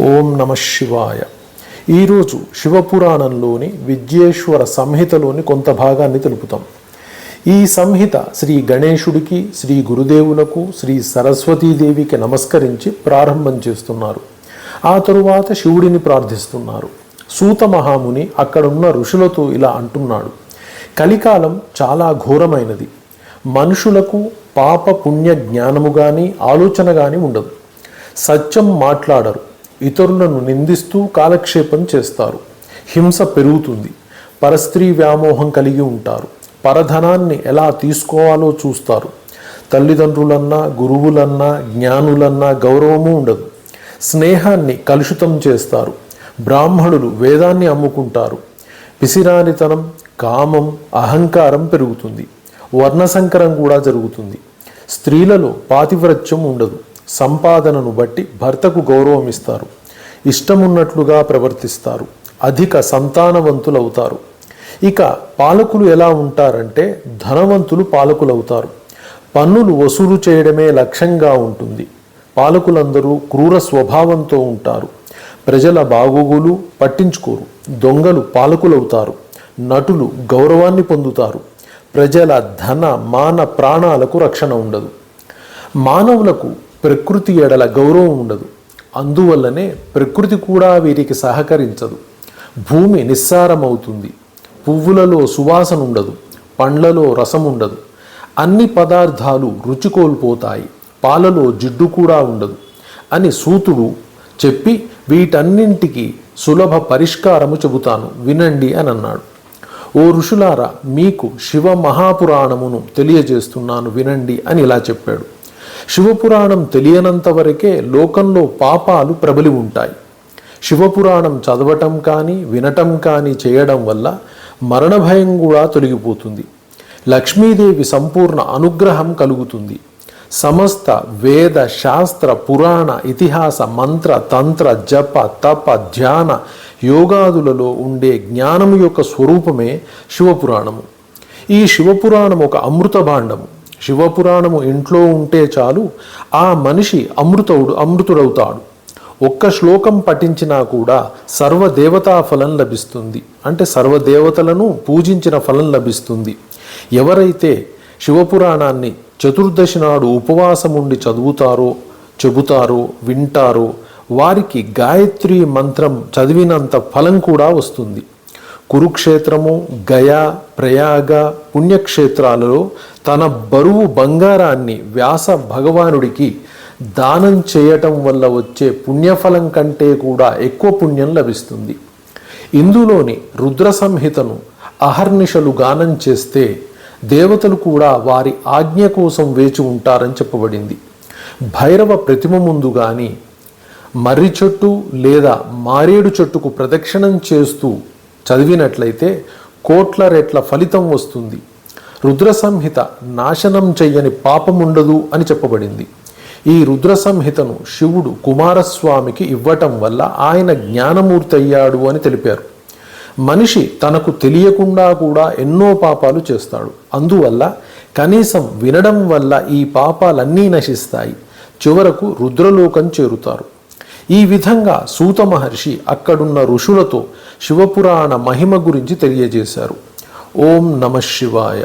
ఓం నమ శివాయ. ఈరోజు శివపురాణంలోని విద్యేశ్వర సంహితలోని కొంత భాగాన్ని తెలుపుతాం. ఈ సంహిత శ్రీ గణేశుడికి, శ్రీ గురుదేవులకు, శ్రీ సరస్వతీదేవికి నమస్కరించి ప్రారంభం చేస్తున్నారు. ఆ తరువాత శివుడిని ప్రార్థిస్తున్నారు. సూత మహాముని అక్కడున్న ఋషులతో ఇలా అంటున్నాడు: కలికాలం చాలా ఘోరమైనది. మనుషులకు పాప పుణ్య జ్ఞానము కానీ ఆలోచన కానీ ఉండదు. సత్యం మాట్లాడరు. ఇతరులను నిందిస్తూ కాలక్షేపం చేస్తారు. హింస పెరుగుతుంది. పరస్త్రీ వ్యామోహం కలిగి ఉంటారు. పరధనాన్ని ఎలా తీసుకోవాలో చూస్తారు. తల్లిదండ్రులన్నా, గురువులన్నా, జ్ఞానులన్నా గౌరవము ఉండదు. స్నేహాన్ని కలుషితం చేస్తారు. బ్రాహ్మణులు వేదాన్ని అమ్ముకుంటారు. పిసిరానితనం, కామం, అహంకారం పెరుగుతుంది. వర్ణసంకరం కూడా జరుగుతుంది. స్త్రీలలో పాతివ్రత్యం ఉండదు. సంపాదనను బట్టి భర్తకు గౌరవం ఇస్తారు. ఇష్టమున్నట్లుగా ప్రవర్తిస్తారు. అధిక సంతానవంతులవుతారు. ఇక పాలకులు ఎలా ఉంటారంటే ధనవంతులు పాలకులవుతారు. పన్నులు వసూలు చేయడమే లక్ష్యంగా ఉంటుంది. పాలకులందరూ క్రూర స్వభావంతో ఉంటారు. ప్రజల బాగోగులు పట్టించుకోరు. దొంగలు పాలకులవుతారు. నటులు గౌరవాన్ని పొందుతారు. ప్రజల ధన మాన ప్రాణాలకు రక్షణ ఉండదు. మానవులకు ప్రకృతి ఎడల గౌరవం ఉండదు. అందువల్లనే ప్రకృతి కూడా వీరికి సహకరించదు. భూమి నిస్సారమవుతుంది. పువ్వులలో సువాసన ఉండదు. పండ్లలో రసం ఉండదు. అన్ని పదార్థాలు రుచి కోల్పోతాయి. పాలలో జిడ్డు కూడా ఉండదు అని సూతుడు చెప్పి వీటన్నింటికి సులభ పరిష్కారము చెబుతాను వినండి అని అన్నాడు. ఓ ఋషులారా, మీకు శివ మహాపురాణమును తెలియజేస్తున్నాను వినండి అని ఇలా చెప్పాడు. శివపురాణం తెలియనంత వరకే లోకంలో పాపాలు ప్రబలి ఉంటాయి. శివపురాణం చదవటం కానీ వినటం కానీ చేయడం వల్ల మరణ భయం కూడా తొలగిపోతుంది. లక్ష్మీదేవి సంపూర్ణ అనుగ్రహం కలుగుతుంది. సమస్త వేద శాస్త్ర పురాణ ఇతిహాస మంత్ర తంత్ర జప తప ధ్యాన యోగాదులలో ఉండే జ్ఞానము యొక్క స్వరూపమే శివపురాణము. ఈ శివపురాణం ఒక అమృత భాండము. శివపురాణము ఇంట్లో ఉంటే చాలు ఆ మనిషి అమృతుడవుతాడు. ఒక్క శ్లోకం పఠించినా కూడా సర్వదేవతా ఫలం లభిస్తుంది. అంటే సర్వదేవతలను పూజించిన ఫలం లభిస్తుంది. ఎవరైతే శివపురాణాన్ని చతుర్దశి నాడు ఉపవాసముండి చదువుతారో, చెబుతారో, వింటారో వారికి గాయత్రి మంత్రం చదివినంత ఫలం కూడా వస్తుంది. కురుక్షేత్రము, గయా, ప్రయాగ పుణ్యక్షేత్రాలలో తన బరువు బంగారాన్ని వ్యాస భగవానుడికి దానం చేయటం వల్ల వచ్చే పుణ్యఫలం కంటే కూడా ఎక్కువ పుణ్యం లభిస్తుంది. ఇందులోని రుద్ర సంహితను అహర్నిశలు గానం చేస్తే దేవతలు కూడా వారి ఆజ్ఞ కోసం వేచి ఉంటారని చెప్పబడింది. భైరవ ప్రతిమ ముందు కానీ మర్రి చెట్టు లేదా మారేడు చెట్టుకు ప్రదక్షిణం చేస్తూ చదివినట్లయితే కోట్ల రెట్ల ఫలితం వస్తుంది. రుద్ర సంహిత నాశనం చెయ్యని పాపముండదు అని చెప్పబడింది. ఈ రుద్ర సంహితను శివుడు కుమారస్వామికి ఇవ్వటం వల్ల ఆయన జ్ఞానమూర్తి అయ్యాడు అని తెలిపారు. మనిషి తనకు తెలియకుండా కూడా ఎన్నో పాపాలు చేస్తాడు. అందువల్ల కనీసం వినడం వల్ల ఈ పాపాలన్నీ నశిస్తాయి. చివరకు రుద్రలోకం చేరుతారు. ఈ విధంగా సూత మహర్షి అక్కడున్న ఋషులతో శివపురాణ మహిమ గురించి తెలియజేశారు. ఓం నమ శివాయ.